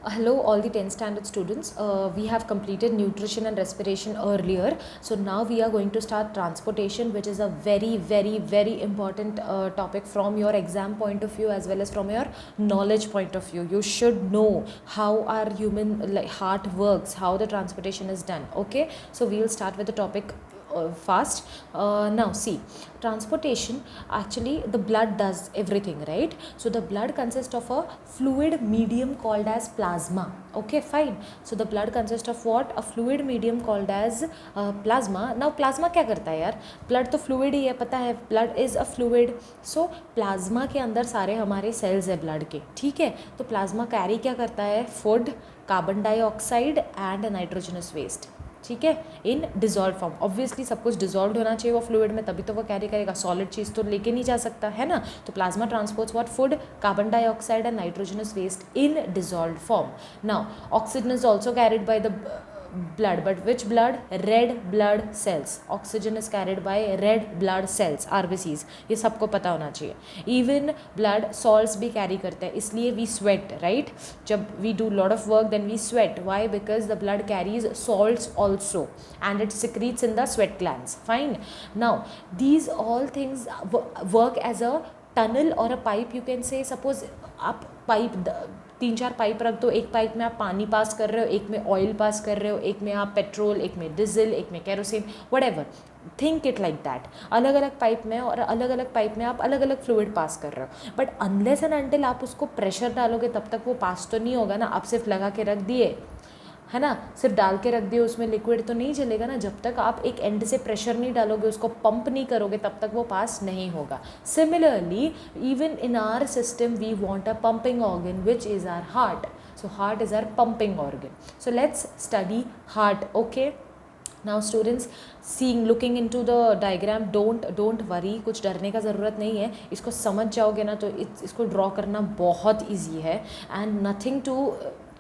Hello, all the 10th standard students. We have completed nutrition and respiration earlier. So now we are going to start transportation, which is a very, very, very important topic from your exam point of view as well as from your knowledge point of view. You should know how our human heart works, how the transportation is done. Okay, so we will start with the topic fast. Now see, transportation, actually the blood does everything, right? So the blood consists of a fluid medium called as plasma. Okay, fine. So the blood consists of what? A fluid medium called as plasma. Now plasma क्या करता है यार? Blood तो fluid ही है, पता है, blood is a fluid. So plasma के अंदर सारे हमारे सेल्स है ब्लड के, ठीक है. तो प्लाज्मा कैरी क्या करता है? Food, carbon dioxide and nitrogenous waste, ठीक है, इन डिजॉल्व फॉर्म. ऑब्वियसली सब कुछ डिजॉल्व होना चाहिए वो फ्लूइड में, तभी तो वो कैरी करेगा. सॉलिड चीज़ तो लेके नहीं जा सकता है ना. तो plasma transports what? Food, carbon dioxide and nitrogenous waste in dissolve form. Now oxygen is also carried by the blood, but which blood? Red blood cells. Oxygen is carried by red blood cells, RBCs. ये सबको पता होना चाहिए. Even blood salts भी carry करते हैं, इसलिए we sweat, right? जब we do lot of work then we sweat. Why? Because the blood carries salts also and it secretes in the sweat glands. Fine. Now these all things work as a tunnel or a pipe, you can say. Suppose आप pipe 3-4 pipe रख दो. एक pipe में आप पानी पास कर रहे हो, एक में ऑयल पास कर रहे हो, एक में आप पेट्रोल, एक में डीजल, एक में kerosene, whatever. Think it like that. अलग अलग पाइप में और अलग अलग पाइप में आप अलग अलग फ्लूइड पास कर रहे हो. बट अनलेस एंड अनटिल आप उसको प्रेशर डालोगे तब तक वो पास तो नहीं होगा ना. आप सिर्फ लगा के रख दिए, है ना, सिर्फ डाल के रख दिए उसमें लिक्विड, तो नहीं चलेगा ना. जब तक आप एक एंड से प्रेशर नहीं डालोगे, उसको पंप नहीं करोगे, तब तक वो पास नहीं होगा. Similarly even in our system we want a pumping organ which is our heart. So heart is our pumping organ. So let's study heart. Okay, now students, seeing looking into the diagram, don't worry, कुछ डरने का ज़रूरत नहीं है. इसको समझ जाओगे ना तो इसको ड्रॉ करना बहुत ईजी है. एंड नथिंग टू,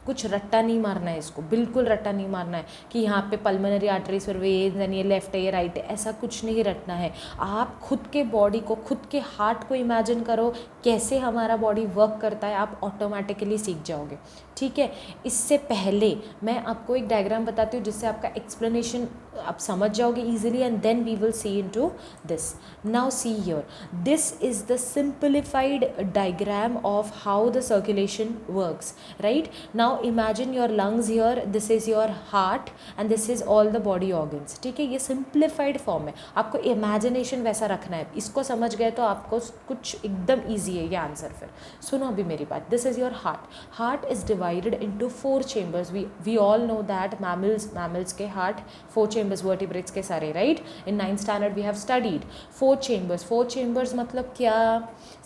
कुछ रट्टा नहीं मारना है इसको, बिल्कुल रट्टा नहीं मारना है कि यहाँ पे पल्मोनरी आर्टरीज फिर ये लेफ्ट है ये राइट है, ऐसा कुछ नहीं रटना है. आप खुद के बॉडी को, खुद के हार्ट को इमेजिन करो कैसे हमारा बॉडी वर्क करता है, आप ऑटोमेटिकली सीख जाओगे, ठीक है. इससे पहले मैं आपको एक डायग्राम बताती हूँ जिससे आपका एक्सप्लेनेशन आप समझ जाओगे easily, and then we will see into this. Now see here, this is the simplified diagram of how the circulation works, right. Now imagine your lungs here, this is your heart and this is all the body organs, ठीक है. ये simplified form है, आपको imagination वैसा रखना है. इसको समझ गए तो आपको कुछ एकदम easy है ये आंसर. फिर सुनो अभी मेरी बात. this is your heart. heart is divided into 4 chambers. we all know that mammals के heart 4 chambers, vertebrates के सारे, right. in 9th standard we have studied 4 chambers. 4 chambers मतलब क्या?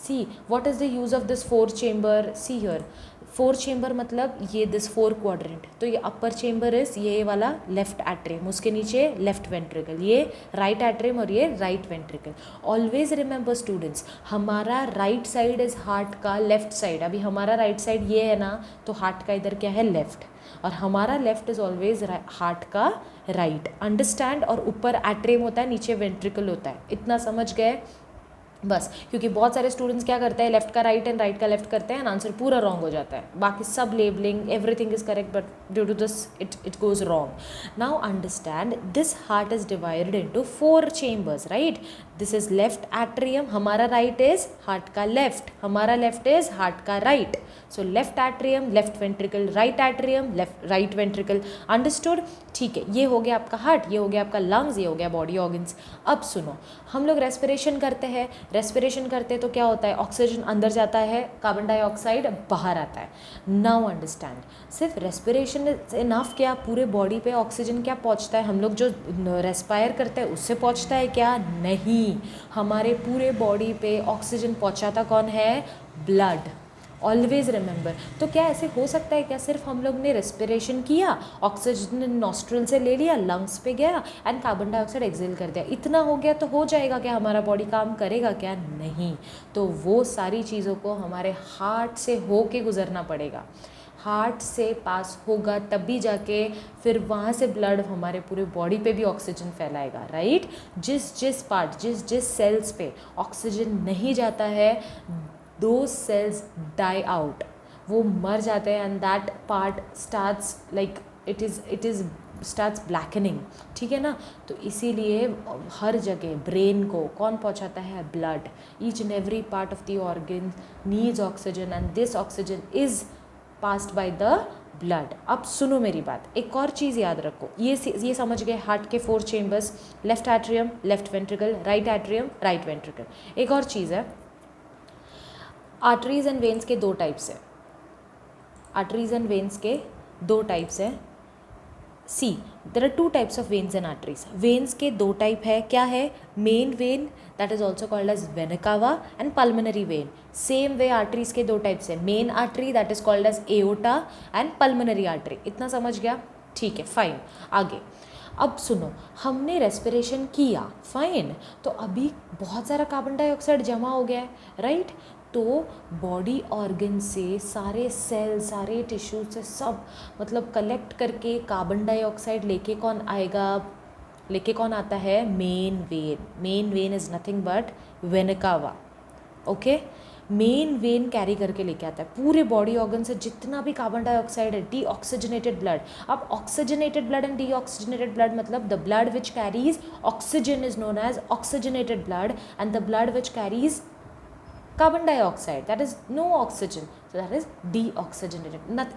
see, what is the use of this 4 chamber? see here, 4 chamber मतलब ये this 4 quadrant. तो ये अपर chamber is ये वाला लेफ्ट एट्रियम, उसके नीचे लेफ्ट वेंट्रिकल, ये राइट एट्रियम और ये right ventricle. Always remember students, हमारा राइट साइड इज हार्ट का लेफ्ट साइड. अभी हमारा राइट साइड ये है ना, तो हार्ट का इधर क्या है? लेफ्ट. और हमारा लेफ्ट इज ऑलवेज हार्ट का राइट. अंडरस्टैंड. और ऊपर एट्रियम होता है, नीचे वेंट्रिकल होता है. इतना समझ गए बस. क्योंकि बहुत सारे स्टूडेंट्स क्या करते हैं, लेफ्ट का राइट एंड राइट का लेफ्ट करते हैं, आंसर पूरा रॉन्ग हो जाता है. बाकी सब labelling everything is correct, but due to this it goes wrong. Now understand, this heart is divided into 4 chambers, right. This is left atrium, हमारा राइट इज हार्ट का लेफ्ट, हमारा लेफ्ट इज हार्ट का right. So left atrium, left ventricle, right atrium, left right ventricle. Understood, ठीक है. ये हो गया आपका हार्ट, ये हो गया आपका लंग्स, ये हो गया बॉडी ऑर्गन्स. अब सुनो, हम लोग रेस्पिरेशन करते हैं. रेस्पिरेशन करते हैं तो क्या होता है? ऑक्सीजन अंदर जाता है, कार्बन डाइऑक्साइड बाहर आता है. नाउ अंडरस्टैंड, सिर्फ रेस्पिरेशन इज इनफ क्या? पूरे बॉडी पे ऑक्सीजन क्या पहुंचता है? हम लोग जो रेस्पायर करते हैं उससे पहुंचता है क्या? नहीं. हमारे पूरे बॉडी पे ऑक्सीजन पहुंचाता कौन है? ब्लड. Always remember. तो क्या ऐसे हो सकता है क्या सिर्फ हम लोग ने रेस्पिरेशन किया, ऑक्सीजन नॉस्ट्रल से ले लिया, लंग्स पे गया एंड कार्बन डाइऑक्साइड एक्सेल कर दिया, इतना हो गया तो हो जाएगा क्या? हमारा बॉडी काम करेगा क्या? नहीं. तो वो सारी चीज़ों को हमारे हार्ट से हो के गुजरना पड़ेगा. हार्ट से पास होगा तभी जाके फिर वहाँ से ब्लड हमारे पूरे बॉडी पे भी ऑक्सीजन फैलाएगा, राइट. जिस पार्ट, जिस सेल्स पे ऑक्सीजन नहीं जाता है, those cells die out. वो मर जाते हैं and that part starts like it is starts blackening, ठीक है ना। तो इसीलिए हर जगह ब्रेन को कौन पहुंचाता है, blood. Each and every part of the organ needs oxygen and this oxygen is passed by the blood. अब सुनो मेरी बात, एक और चीज़ याद रखो, ये समझ गए हार्ट के 4 chambers, left atrium, left ventricle, right atrium, right ventricle. एक और चीज़ है, आर्टरीज एंड वेन्स के 2 टाइप्स हैं, आर्टरीज एंड वेन्स के 2 टाइप्स हैं। See there are 2 types of veins and arteries. Veins के 2 टाइप है, क्या है, main vein that is also called as vena cava and pulmonary vein. Same way arteries के 2 types है, main artery that is called as aorta and pulmonary artery. इतना समझ गया, ठीक है, फाइन। आगे अब सुनो, हमने रेस्पिरेशन किया, फाइन, तो अभी बहुत सारा कार्बन डाइऑक्साइड जमा हो गया है, राइट। तो बॉडी ऑर्गन से सारे सेल, सारे टिश्यू से सब मतलब कलेक्ट करके कार्बन डाइऑक्साइड लेके कौन आएगा, लेके कौन आता है, main when. Main vein is nothing but vena cava, okay. Main vein carry करके लेके आता है पूरे बॉडी ऑर्गन से जितना भी कार्बन डाइऑक्साइड है, डीऑक्सीजनेटेड ब्लड। अब oxygenated blood and deoxygenated blood मतलब the blood which carries oxygen is known as oxygenated blood and the blood which carries carbon dioxide, that is no oxygen, so that is deoxygenated.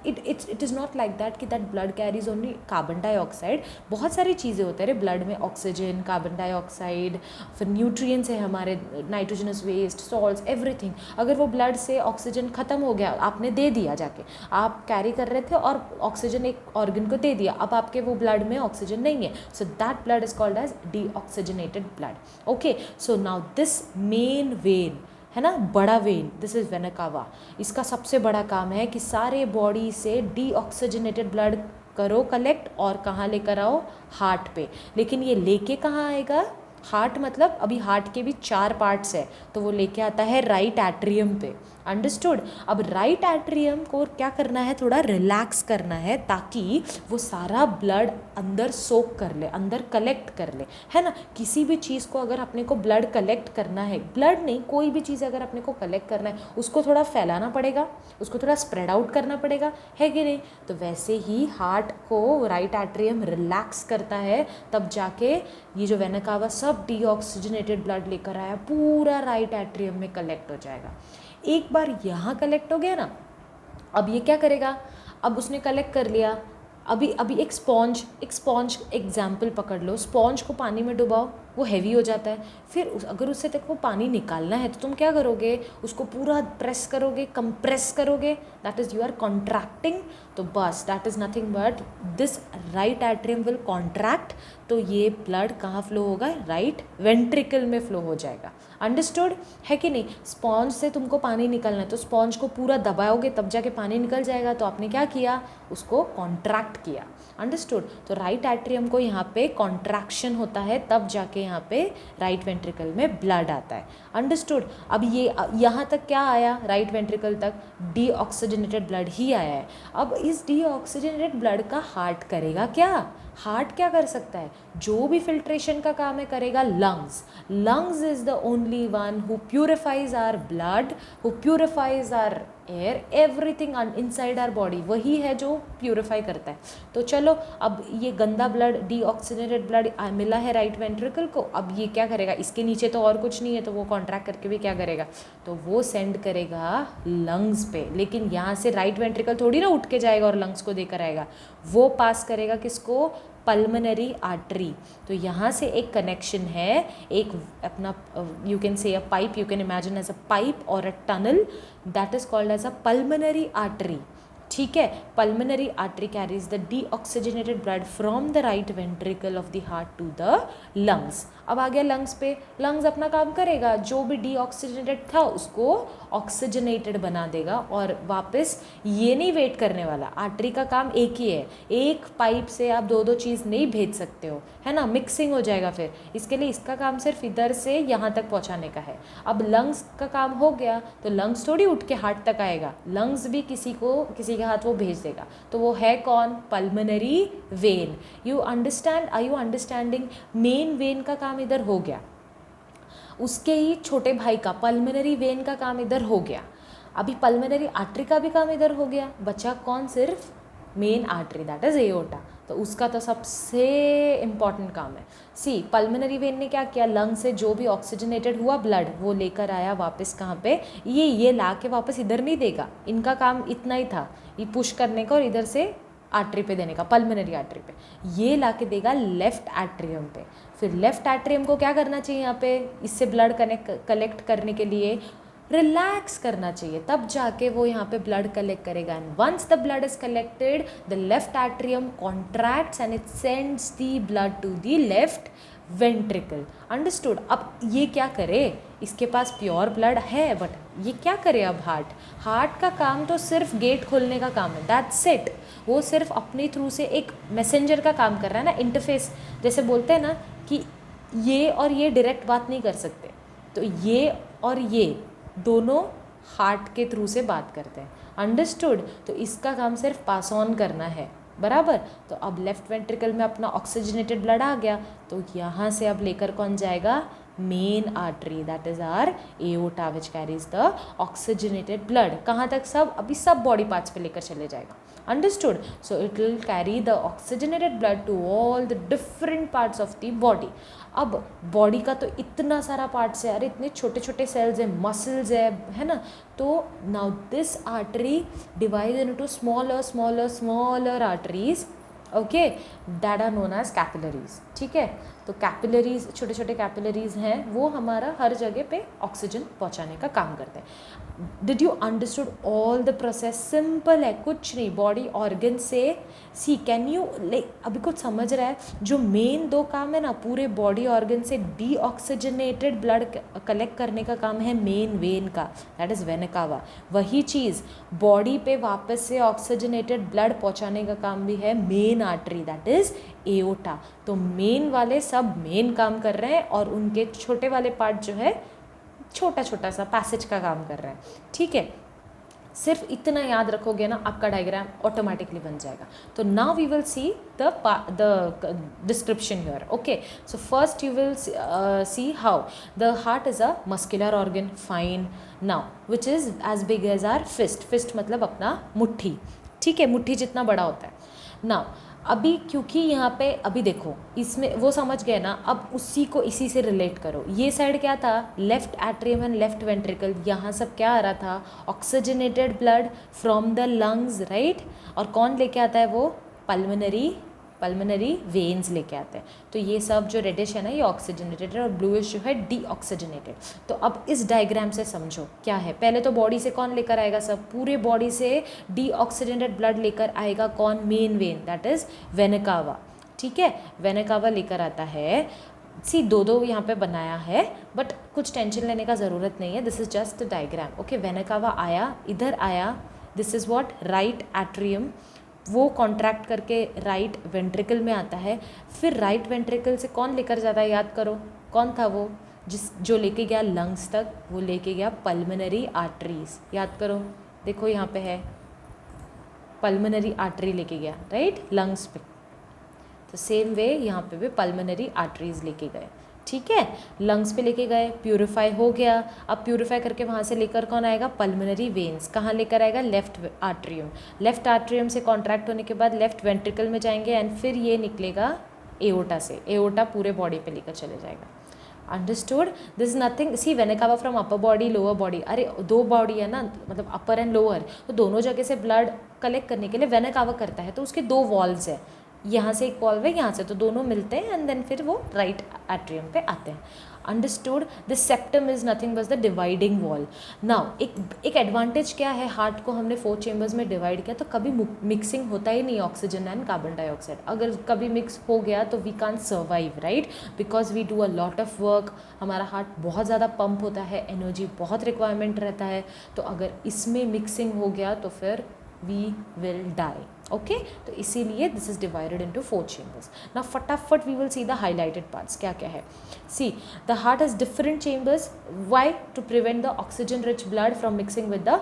It is not like that कि that blood carries only carbon dioxide. बहुत सारी चीज़ें होते हैं blood में, oxygen, carbon dioxide, फिर nutrients है हमारे, नाइट्रोजनस वेस्ट, सॉल्ट्स, एवरीथिंग। अगर वो ब्लड से ऑक्सीजन ख़त्म हो गया, आपने दे दिया जाके, आप कैरी कर रहे थे और ऑक्सीजन एक ऑर्गन को दे दिया, अब आपके वो ब्लड में ऑक्सीजन नहीं है, so that blood is called as deoxygenated blood, okay. So now this main vein है ना, बड़ा when, this is vena cava. इसका सबसे बड़ा काम है कि सारे बॉडी से डीऑक्सीजनेटेड ब्लड करो कलेक्ट और कहाँ लेकर आओ, हार्ट पे। लेकिन ये लेके कहाँ आएगा, हार्ट मतलब अभी हार्ट के भी 4 पार्ट्स है, तो वो लेके आता है राइट एट्रियम पे, अंडरस्टूड। अब राइट एट्रियम को क्या करना है, थोड़ा रिलैक्स करना है ताकि वो सारा ब्लड अंदर सोक कर ले, अंदर कलेक्ट कर ले, है ना। किसी भी चीज़ को अगर अपने को ब्लड कलेक्ट करना है, ब्लड नहीं, कोई भी चीज़ अगर अपने को कलेक्ट करना है, उसको थोड़ा फैलाना पड़ेगा, उसको थोड़ा स्प्रेड आउट करना पड़ेगा, है कि नहीं। तो वैसे ही हार्ट को राइट एट्रियम रिलैक्स करता है, तब जाके ये जो वेना कावा सब डीऑक्सीजनेटेड ब्लड लेकर आया, पूरा राइट एट्रियम में कलेक्ट हो जाएगा। एक बार यहाँ कलेक्ट हो गया ना, अब ये क्या करेगा, अब उसने कलेक्ट कर लिया, अभी एक स्पॉन्ज एग्जाम्पल पकड़ लो, स्पॉन्ज को पानी में डुबाओ, वो हैवी हो जाता है, फिर अगर उससे तक वो पानी निकालना है तो तुम क्या करोगे, उसको पूरा प्रेस करोगे, कंप्रेस करोगे, that is you are contracting. तो बस that is nothing but this right atrium will contract, तो ये ब्लड कहाँ फ्लो होगा, राइट वेंट्रिकल में फ्लो हो जाएगा, अंडरस्टूड है कि नहीं। स्पॉन्ज से तुमको पानी निकलना है तो स्पॉन्ज को पूरा दबाओगे तब जाके पानी निकल जाएगा, तो आपने क्या किया, उसको कॉन्ट्रैक्ट किया, अंडरस्टूड। तो राइट एट्रियम को यहाँ पे कॉन्ट्रैक्शन होता है, तब जाके यहाँ पे राइट वेंट्रिकल में ब्लड आता है, अंडरस्टूड। अब ये यहाँ तक क्या आया, राइट वेंट्रिकल तक डीऑक्सीजनेटेड ब्लड ही आया है। अब इस डीऑक्सीजनेटेड ब्लड का हार्ट करेगा क्या, हार्ट क्या कर सकता है, जो भी फिल्ट्रेशन का काम है करेगा lungs is the only one who purifies our blood, who purifies our air, everything inside our body, वही है जो प्यूरिफाई करता है। तो चलो अब ये गंदा ब्लड, डीऑक्सीजनेटेड ब्लड मिला है राइट वेंट्रिकल को, अब ये क्या करेगा, इसके नीचे तो और कुछ नहीं है, तो वो कॉन्ट्रैक्ट करके भी क्या करेगा, तो वो सेंड करेगा लंग्स पे। लेकिन यहाँ से राइट वेंट्रिकल थोड़ी ना उठ के जाएगा और लंग्स को देकर आएगा, वो पास करेगा किसको, पल्मोनरी आर्टरी। तो यहाँ से एक कनेक्शन है, एक अपना you can say a pipe, you can imagine as a pipe और a tunnel, that is called as a pulmonary artery, ठीक है। Pulmonary artery carries the deoxygenated blood from the right ventricle of the heart to the lungs. अब आ गया lungs पे, lungs अपना काम करेगा, जो भी डीऑक्सीजनेटेड था उसको ऑक्सीजनेटेड बना देगा, और वापस ये नहीं वेट करने वाला। आर्टरी का काम एक ही है, एक पाइप से आप 2-2 चीज़ नहीं भेज सकते हो, है ना, मिक्सिंग हो जाएगा फिर, इसके लिए इसका काम सिर्फ इधर से यहाँ तक पहुँचाने का है। अब लंग्स का काम हो गया तो लंग्स थोड़ी उठ के हार्ट तक आएगा, लंग्स भी किसी के हाथ वो भेज देगा, तो वो है कौन, pulmonary vein. You understand, are you understanding, main vein का काम इधर हो गया, उसके ही छोटे भाई का पल्मोनरी वेन का काम इधर हो गया। अभी पल्मोनरी आर्टरी का भी काम इधर हो गया, बचा कौन, सिर्फ main artery, that is aorta. तो उसका तो सबसे इम्पॉर्टेंट काम है। सी पल्मोनरी वेन ने क्या किया, लंग से जो भी ऑक्सीजनेटेड हुआ ब्लड वो लेकर आया वापस कहाँ पे, ये ला के वापस इधर नहीं देगा, इनका काम इतना ही था, ये पुश करने का और इधर से आर्टरी पे देने का, पल्मोनरी आर्टरी पे। ये ला के देगा लेफ्ट एट्रियम पे। फिर लेफ्ट एट्रियम को क्या करना चाहिए, यहाँ पे इससे ब्लड कलेक्ट करने के लिए रिलैक्स करना चाहिए, तब जाके वो यहाँ पे ब्लड कलेक्ट करेगा। And once the blood is collected, the left atrium contracts and it sends the blood to the left ventricle. Understood. अब ये क्या करे, इसके पास प्योर ब्लड है, बट ये क्या करे अब, हार्ट का काम तो सिर्फ गेट खोलने का काम है, दैट्स इट। वो सिर्फ अपने थ्रू से एक मैसेंजर का काम कर रहा है ना, इंटरफेस, जैसे बोलते हैं ना कि ये और ये डायरेक्ट बात नहीं कर सकते, तो ये और ये दोनों हार्ट के थ्रू से बात करते हैं, अंडरस्टूड। तो इसका काम सिर्फ पास ऑन करना है, बराबर। तो अब लेफ्ट वेंट्रिकल में अपना ऑक्सीजनेटेड ब्लड आ गया, तो यहाँ से अब लेकर कौन जाएगा, main artery, that is our aorta which carries the oxygenated blood. कहाँ तक, सब, अभी सब बॉडी पार्ट्स पे लेकर चले जाएगा, understood. So it will carry the oxygenated blood to all the different parts of the body. अब बॉडी का तो इतना सारा पार्ट्स है, अरे इतने छोटे छोटे सेल्स है, मसल्स है ना। तो now this artery divide into smaller smaller smaller arteries, okay, that are known as capillaries, ठीक है। तो कैपिलरीज, छोटे छोटे कैपिलरीज हैं, वो हमारा हर जगह पे ऑक्सीजन पहुंचाने का काम करते हैं। Did you understood all the process, simple है, कुछ नहीं, बॉडी ऑर्गन से, सी कैन यू लाइक, अभी कुछ समझ रहा है, जो मेन दो काम है ना पूरे बॉडी ऑर्गन से डीऑक्सीजनेटेड ब्लड कलेक्ट करने का काम है मेन वेन का, दैट इज वेना कावा। वही चीज़ बॉडी पे वापस से ऑक्सीजनेटेड ब्लड पहुंचाने का काम भी है main artery, that is aorta. तो मेन वाले सब मेन काम कर रहे हैं और उनके छोटे वाले पार्ट जो है छोटा छोटा सा पैसेज का काम कर रहे हैं, ठीक है। सिर्फ इतना याद रखोगे ना, आपका डायग्राम ऑटोमेटिकली बन जाएगा। तो now we will see the description here, okay. So first you will see how the heart is a muscular organ, fine, now which is as big as our fist, fist मतलब अपना मुट्ठी, ठीक है, मुट्ठी जितना बड़ा होता है। नाउ अभी क्योंकि यहाँ पे अभी देखो, इसमें वो समझ गए ना, अब उसी को इसी से रिलेट करो। ये साइड क्या था, left atrium and left ventricle, यहाँ सब क्या आ रहा था, oxygenated blood from the lungs, right. और कौन लेके आता है वो, पल्मोनरी वेन्स लेके आते हैं। तो ये सब जो रेडिश है ना, ये ऑक्सीजनेटेड है और ब्लूइश जो है डीऑक्सीजनेटेड। तो अब इस डायग्राम से समझो क्या है, पहले तो बॉडी से कौन लेकर आएगा, सब पूरे बॉडी से डीऑक्सीजनेटेड ब्लड लेकर आएगा कौन, main vein, that is vena cava, ठीक है। वेना कावा लेकर आता है, सी दो यहाँ पे बनाया है, बट कुछ टेंशन लेने का ज़रूरत नहीं है, this is just the diagram, okay. Vena cava आया, इधर आया, this is what, right atrium, वो कॉन्ट्रैक्ट करके राइट वेंट्रिकल में आता है। फिर राइट वेंट्रिकल से कौन लेकर जाता है, याद करो, कौन था वो, जो लेके गया लंग्स तक, वो लेके गया पल्मोनरी आर्टरीज, याद करो, देखो यहाँ पे है पल्मोनरी आर्टरी लेके गया, राइट, लंग्स पे। तो सेम वे यहाँ पे भी पल्मोनरी आर्टरीज लेके गए, ठीक है, लंग्स पे लेके गए, प्यूरिफाई हो गया। अब प्यूरिफाई करके वहाँ से लेकर कौन आएगा, पल्मोनरी वेन्स, कहाँ लेकर आएगा, लेफ्ट आर्ट्रियम, लेफ्ट आर्ट्रियम से कॉन्ट्रैक्ट होने के बाद लेफ्ट वेंट्रिकल में जाएंगे एंड फिर ये निकलेगा एओर्टा से, एओर्टा पूरे बॉडी पे लेकर चले जाएगा, understood. This is nothing, see vena cava from upper body lower body, अरे दो बॉडी है ना, मतलब अपर एंड लोअर, तो दोनों जगह से ब्लड कलेक्ट करने के लिए वेना कावा करता है, तो उसके दो वॉल्स है, यहाँ से एक वॉल्व है, यहाँ से, तो दोनों मिलते हैं एंड देन फिर वो राइट एट्रियम पे आते हैं, understood. This septum is nothing बस द डिवाइडिंग वॉल। नाउ एक एडवांटेज क्या है, हार्ट को हमने 4 चेम्बर्स में डिवाइड किया, तो कभी मिक्सिंग होता ही नहीं ऑक्सीजन एंड कार्बन डाइऑक्साइड। अगर कभी मिक्स हो गया तो we can't survive, right, because we do a lot of work, हमारा हार्ट बहुत ज़्यादा पंप होता है, एनर्जी बहुत रिक्वायरमेंट रहता है, तो अगर इसमें मिक्सिंग हो गया तो फिर वी विल डाई, ओके। तो इसीलिए this is divided into 4 chambers. Now फटाफट we will see the highlighted parts, क्या क्या है। See the heart has different chambers, why, to prevent the oxygen rich blood from mixing with the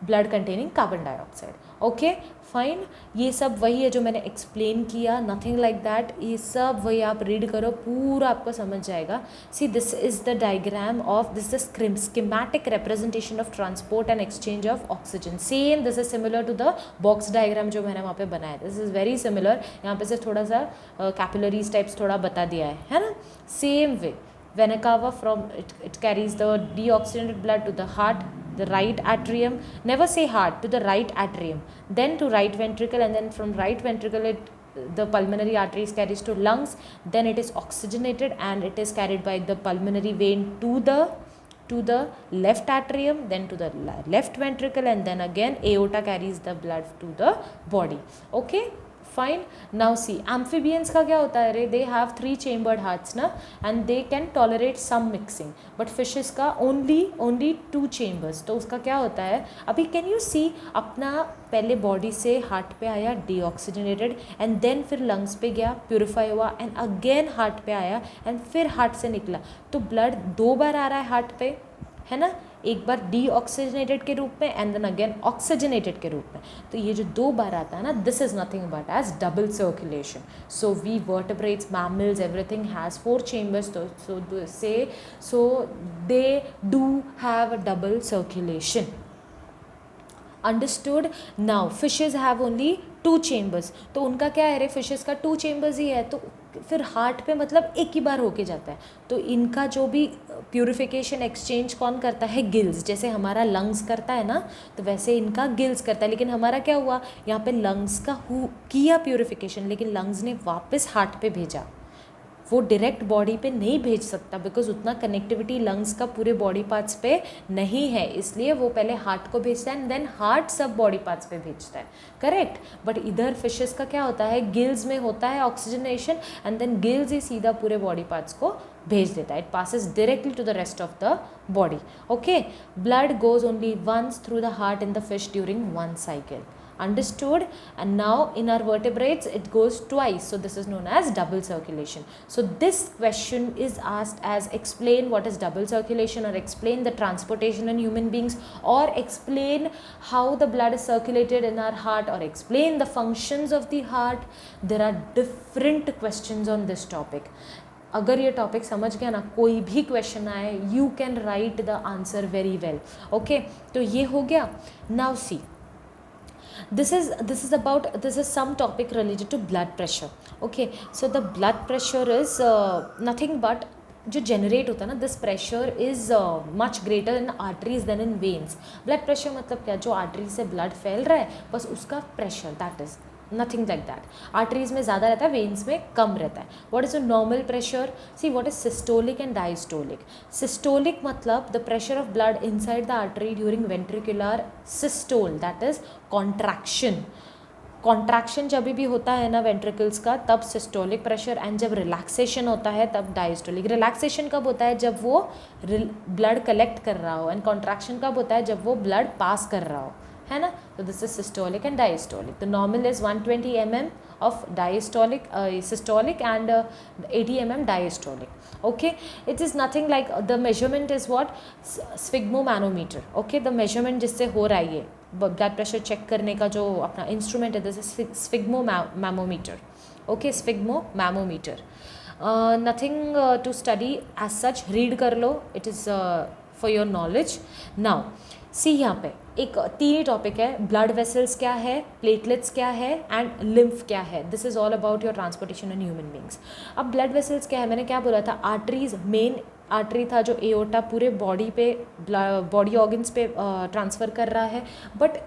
blood containing carbon dioxide. Okay fine. ये सब वही है जो मैंने एक्सप्लेन किया, नथिंग लाइक दैट. ये सब वही आप रीड करो, पूरा आपको समझ जाएगा. See this is the diagram of this the schematic representation of transport and exchange of oxygen. Same this is similar to the box diagram जो मैंने वहाँ पे बनाया. This is very similar. यहाँ पे से थोड़ा सा कैपिलरीज टाइप्स थोड़ा बता दिया है ना. Same way vena cava from it carries the deoxygenated blood to the heart, the right atrium, never say heart, to the right atrium, then to right ventricle, and then from right ventricle the pulmonary arteries carries to lungs, then it is oxygenated and it is carried by the pulmonary vein to the left atrium, then to the left ventricle, and then again aorta carries the blood to the body. Okay fine. Now see amphibians का क्या होता है रे, they have 3 chambered hearts ना, and they can tolerate some mixing, but fishes का only 2 chambers. तो उसका क्या होता है अभी, can you see अपना पहले बॉडी से हार्ट पे आया डीऑक्सीजनेटेड, एंड देन फिर लंग्स पे गया प्योरीफाई हुआ, एंड अगेन हार्ट पे आया, एंड फिर हार्ट से निकला. तो ब्लड 2 बार आ रहा है हार्ट पे, है ना. एक बार डीऑक्सीजनेटेड के रूप में एंड देन अगेन ऑक्सीजनेटेड के रूप में. तो ये जो 2 बार आता है ना, this is nothing but as double circulation. So we vertebrates, mammals, everything has 4 chambers. So they do have a double circulation. Understood. Now fishes have only 2 chambers. तो उनका क्या है रे, फिशेज का 2 चेम्बर्स ही है, तो फिर हार्ट पे मतलब एक ही बार होके जाता है. तो इनका जो भी प्यूरिफिकेशन एक्सचेंज कौन करता है, गिल्स. जैसे हमारा लंग्स करता है ना, तो वैसे इनका गिल्स करता है. लेकिन हमारा क्या हुआ, यहाँ पे लंग्स का किया प्यूरिफिकेशन, लेकिन लंग्स ने वापस हार्ट पे भेजा. वो डायरेक्ट बॉडी पे नहीं भेज सकता, बिकॉज उतना कनेक्टिविटी लंग्स का पूरे बॉडी पार्ट्स पे नहीं है. इसलिए वो पहले हार्ट को भेजता है एंड देन हार्ट सब बॉडी पार्ट्स पे भेजता है. करेक्ट. बट इधर फिशेस का क्या होता है, गिल्स में होता है ऑक्सीजनेशन, एंड देन गिल्स ही सीधा पूरे बॉडी पार्ट्स को भेज देता है. It passes directly to the rest of the body. Okay. Blood goes only once through the heart in the fish during 1 cycle. Understood. And now in our vertebrates it goes twice, so this is known as double circulation. So this question is asked as explain what is double circulation, or explain the transportation in human beings, or explain how the blood is circulated in our heart, or explain the functions of the heart. There are different questions on this topic. अगर ये topic समझ गया ना, कोई भी question आए you can write the answer very well. Okay, तो ये हो गया. Now see, this is some topic related to blood pressure. Okay, so the blood pressure is nothing but जो जनरेट होता है ना, this pressure is much greater in arteries than in veins. Blood pressure मतलब क्या, जो artery से blood फैल रहा है बस उसका pressure, that is nothing like that. Arteries में ज़्यादा रहता है, वेन्स में कम रहता है. What is a normal pressure? See what is systolic and diastolic. Systolic मतलब the pressure of blood inside the artery during ventricular systole, that is contraction. Contraction जब भी होता है ना वेंट्रिकल्स का, तब सिस्टोलिक प्रेशर, एंड जब रिलैक्सेशन होता है तब डायस्टोलिक. रिलैक्सेशन कब होता है, जब वो ब्लड कलेक्ट कर रहा हो, एंड कॉन्ट्रैक्शन कब होता है, जब वो ब्लड पास कर रहा हो, है ना. तो this is systolic and diastolic. The normal is 120 mm of systolic and 80 mm diastolic. Okay, it is nothing like, the measurement is what, sphygmomanometer. Okay, the measurement जिससे हो रहा है ये ब्लड प्रेशर चेक करने का जो अपना इंस्ट्रूमेंट है, this is sphygmomanometer. Okay, sphygmomanometer. Nothing to study as such, read कर लो, it is for your knowledge. Now सी, यहाँ पे एक 3 टॉपिक है. ब्लड वेसल्स क्या है, प्लेटलेट्स क्या है, एंड लिम्फ क्या है. This is all about your transportation in human beings. अब ब्लड वेसल्स क्या है, मैंने क्या बोला था, आर्टरीज, मेन आर्टरी था जो एओर्टा पूरे बॉडी पे, बॉडी ऑर्गन्स पे ट्रांसफ़र कर रहा है, बट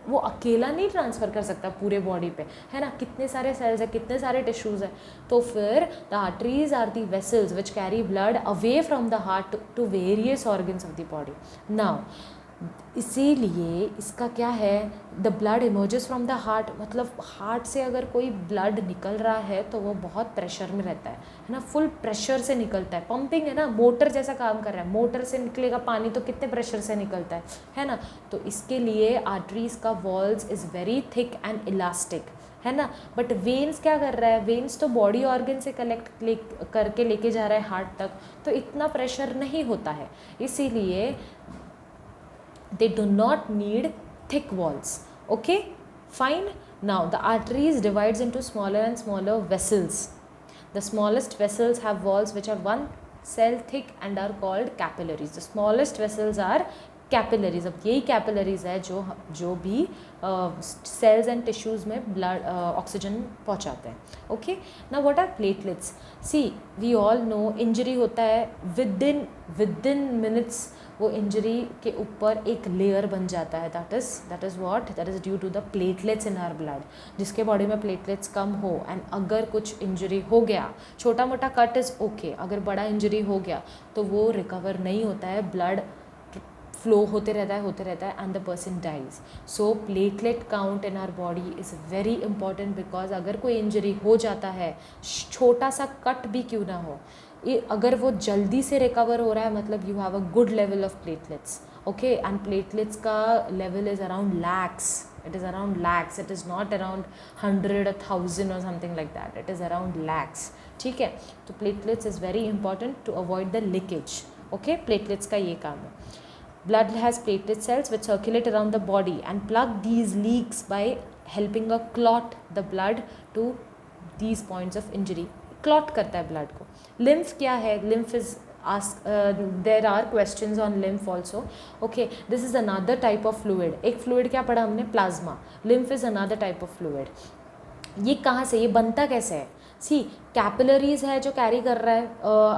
वो अकेला नहीं ट्रांसफ़र कर सकता पूरे बॉडी पे, है ना. कितने सारे सेल्स है, कितने सारे टिश्यूज़ है. तो फिर the arteries are the vessels which carry blood away from the heart to various organs of the body. Now इसीलिए इसका क्या है, the blood emerges from the heart, मतलब हार्ट से अगर कोई ब्लड निकल रहा है तो वो बहुत प्रेशर में रहता है ना, फुल प्रेशर से निकलता है. पंपिंग है ना, मोटर जैसा काम कर रहा है. मोटर से निकलेगा पानी तो कितने प्रेशर से निकलता है ना. तो इसके लिए आर्टरीज का walls is very thick and elastic, है ना. बट वेन्स क्या कर रहा है, वेन्स तो बॉडी ऑर्गन से कलेक्ट करके लेके जा रहा है हार्ट तक, तो इतना प्रेशर नहीं होता है. इसीलिए they do not need thick walls. Okay, fine. Now the arteries divides into smaller and smaller vessels. The smallest vessels have walls which are 1 cell thick and are called capillaries. The smallest vessels are capillaries. अब यही capillaries है जो भी cells and tissues में blood oxygen पहुँचाते हैं. Okay, now what are platelets? See, we all know injury होता है within minutes वो इंजरी के ऊपर एक लेयर बन जाता है. That is due to the platelets in our blood. जिसके बॉडी में प्लेटलेट्स कम हो एंड अगर कुछ इंजरी हो गया, छोटा मोटा कट इज़ ओके, अगर बड़ा इंजरी हो गया तो वो रिकवर नहीं होता है, ब्लड फ्लो होते रहता है and the person dies. So platelet count in our body is very important because अगर कोई इंजरी हो जाता है, छोटा सा कट भी क्यों ना हो, अगर वो जल्दी से रिकवर हो रहा है मतलब you have a good level of platelets. Okay, and platelets का level is around lakhs. It is around lakhs. It is not around 100 or 1000 or something like that. It is around lakhs. ठीक है, तो platelets is very important to avoid the leakage. Okay, platelets का ये काम है. Blood has platelet cells which circulate around the body and plug these leaks by helping a clot the blood to these points of injury. Clot करता है blood को. Lymph क्या है? Lymph is there are questions on lymph also. Okay, this is another type of fluid. एक fluid क्या पढ़ा हमने? Plasma. Lymph is another type of fluid. ये कहाँ से, ये बनता कैसे है? सी, कैपिलरीज है जो कैरी कर रहा है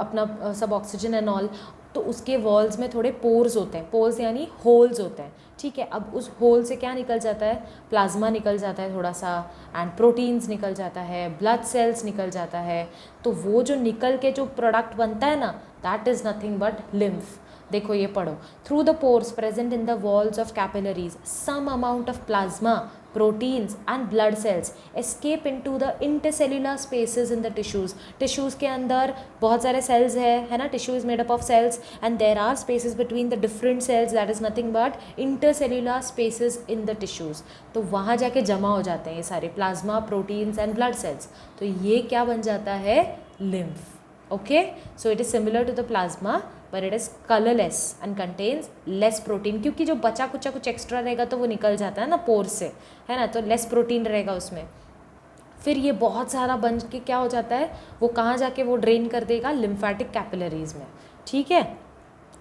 अपना सब ऑक्सीजन एंड ऑल, तो उसके वॉल्स में थोड़े पोर्स होते हैं. पोर्स यानी होल्स होते हैं. ठीक है, अब उस होल से क्या निकल जाता है? प्लाज्मा निकल जाता है थोड़ा सा, एंड प्रोटीन्स निकल जाता है, ब्लड सेल्स निकल जाता है. तो वो जो निकल के जो प्रोडक्ट बनता है ना, that is nothing but lymph. देखो ये पढ़ो. Through the pores present in the walls of capillaries some amount of plasma, proteins and blood cells escape into the intercellular spaces in the tissues. Tissues के अंदर बहुत सारे cells है ना. Tissue is made up of cells and there are spaces between the different cells. That is nothing but intercellular spaces in the tissues. तो वहाँ जाके जमा हो जाते हैं ये सारे plasma, proteins and blood sales. तो ये क्या बन जाता है? Lymph. Okay, so it is similar to the plasma but it is colorless and contains less protein. क्योंकि जो बचा कुचा कुछ एक्स्ट्रा रहेगा तो वो निकल जाता है ना पोर से, है ना, तो लेस प्रोटीन रहेगा उसमें. फिर ये बहुत सारा बन के क्या हो जाता है, वो कहाँ जाके वो ड्रेन कर देगा? लिम्फेटिक कैपिलरीज में. ठीक है,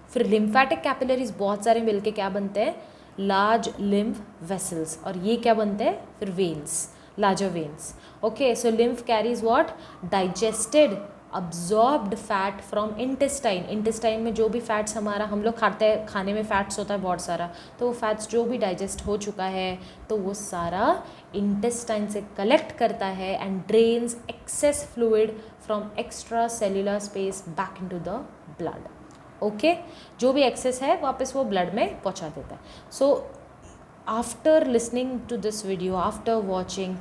फिर लिम्फेटिक कैपिलरीज बहुत सारे मिलके क्या बनते हैं? Large lymph vessels. और ये क्या बनते हैं? फिर veins, larger veins. Okay, so lymph carries what? Digested absorbed fat from intestine. Intestine में जो भी फैट्स हमारा हम लोग खाते हैं, खाने में फैट्स होता है बहुत सारा, तो वो फैट्स जो भी डाइजेस्ट हो चुका है तो वो सारा इंटेस्टाइन से कलेक्ट करता है and drains access fluid from extra cellular space back into the blood. Okay, जो भी एक्सेस है वापस वो ब्लड में पहुंचा देता है. So after listening to this video, after watching,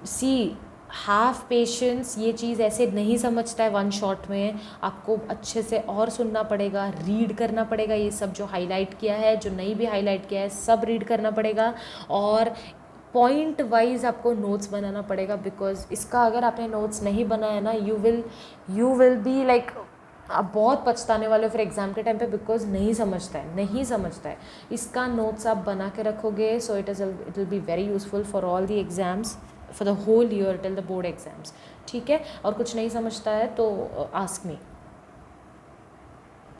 see, have patience. ये चीज़ ऐसे नहीं समझता है वन शॉट में. आपको अच्छे से और सुनना पड़ेगा, रीड करना पड़ेगा. ये सब जो हाईलाइट किया है, जो नहीं भी हाईलाइट किया है, सब रीड करना पड़ेगा. और पॉइंट वाइज आपको नोट्स बनाना पड़ेगा बिकॉज इसका अगर आपने नोट्स नहीं बनाया ना, यू विल बी लाइक, आप बहुत पछताने वाले हो फिर एग्ज़ाम के टाइम पे बिकॉज नहीं समझता है. इसका नोट्स आप बना के रखोगे so it will be very useful for all the exams for the whole year till the board exams. ठीक है, और कुछ नहीं समझता है तो आस्क मी.